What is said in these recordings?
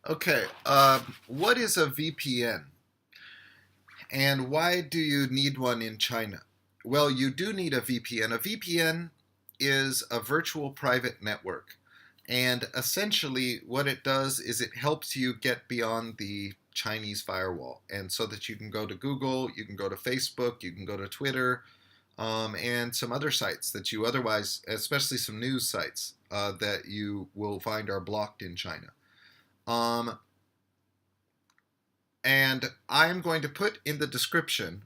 Okay, what is a VPN and why do you need one in China? Well, you do need a VPN. A VPN is a virtual private network. And essentially, what it does is it helps you get beyond the Chinese firewall. And so that you can go to Google, you can go to Facebook, you can go to Twitter, and some other sites that you otherwise, especially some news sites, that you will find are blocked in China. Um, and I'm going to put in the description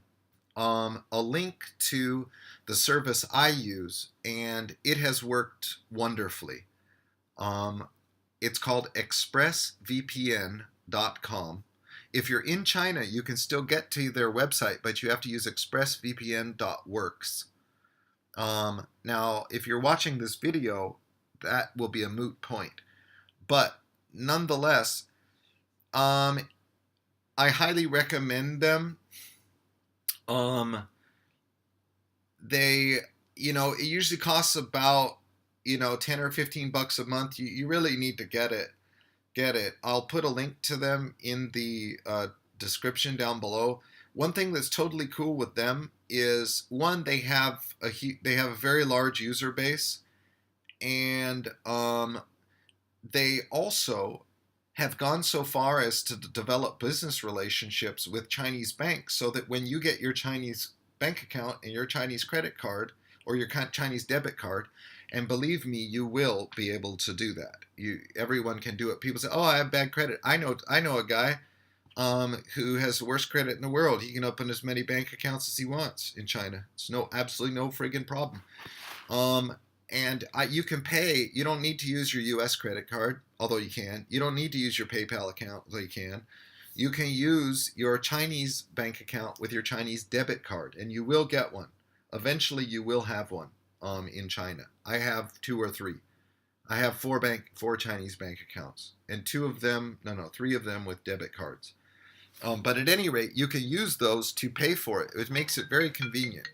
a link to the service I use, and it has worked wonderfully. Um, it's called ExpressVPN.com. If you're in China, you can still get to their website, but you have to use expressvpn.works. Now, if you're watching this video, that will be a moot point. But nonetheless, I highly recommend them. Um, they, it usually costs about, 10 or 15 bucks a month. You really need to get it. Get it. I'll put a link to them in the description down below. One thing that's totally cool with them is one, they have a very large user base, and they also have gone so far as to develop business relationships with Chinese banks so that when you get your Chinese bank account and your Chinese credit card or your Chinese debit card, and believe me, you will be able to do that. Everyone can do it. People say, "Oh, I have bad credit." I know a guy who has the worst credit in the world. He can open as many bank accounts as he wants in China. It's absolutely no friggin' problem. Um, you can pay. You don't need to use your U.S. credit card, although you can. You don't need to use your PayPal account, although you can. You can use your Chinese bank account with your Chinese debit card, and you will get one. Eventually, you will have one in China. I have two or three. I have four Chinese bank accounts, and three of them with debit cards. But at any rate, you can use those to pay for it. It makes it very convenient.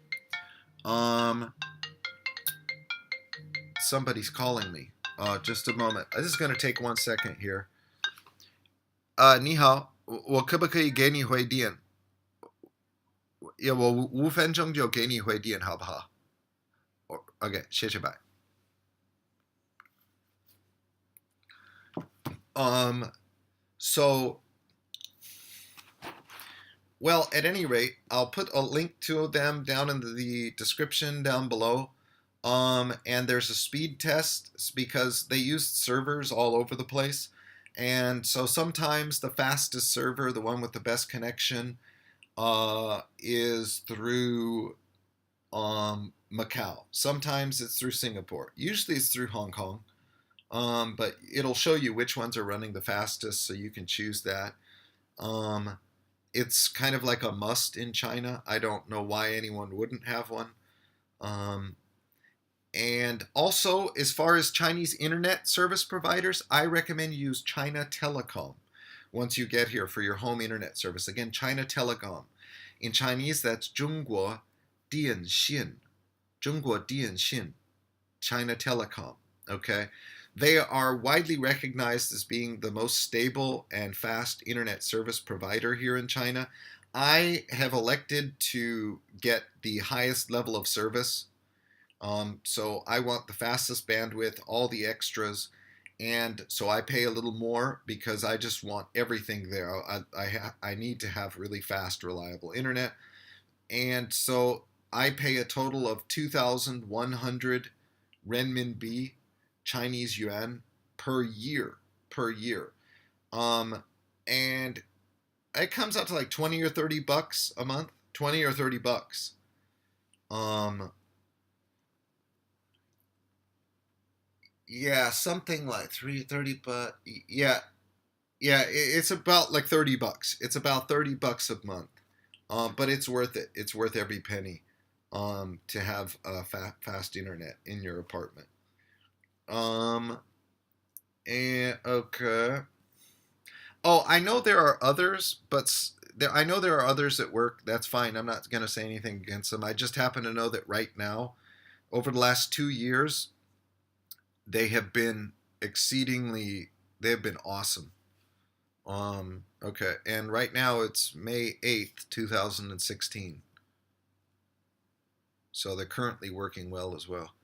Um, Somebody's calling me. Just a moment. This is going to take 1 second here. 你好，我可不可以给你回电？要我5分钟就给你回电，好不好？OK，谢谢拜。So, well, at any rate, I'll put a link to them down in the description down below. And there's a speed test because they use servers all over the place. And so sometimes the fastest server, the one with the best connection, is through Macau. Sometimes it's through Singapore. Usually it's through Hong Kong. But it'll show you which ones are running the fastest, so you can choose that. It's kind of like a must in China. I don't know why anyone wouldn't have one. And also, as far as Chinese internet service providers, I recommend you use China Telecom once you get here for your home internet service. Again, China Telecom. In Chinese, that's 中国电信. China Telecom. Okay? They are widely recognized as being the most stable and fast internet service provider here in China. I have elected to get the highest level of service. So I want the fastest bandwidth, all the extras, and so I pay a little more because I just want everything there. I need to have really fast, reliable internet, and so I pay a total of 2,100 renminbi, Chinese yuan, per year. And it comes out to like 20 or 30 bucks a month. 20 or 30 bucks. Yeah, something like 30, but yeah, it's about like 30 bucks. It's about 30 bucks a month. But it's worth it. It's worth every penny to have fast internet in your apartment. Um, and okay. Oh, I know there are others, but I know there are others at work. That's fine. I'm not going to say anything against them. I just happen to know that right now, over the last 2 years, they have been exceedingly, they have been awesome. Okay, and right now it's May 8th, 2016. So they're currently working well as well.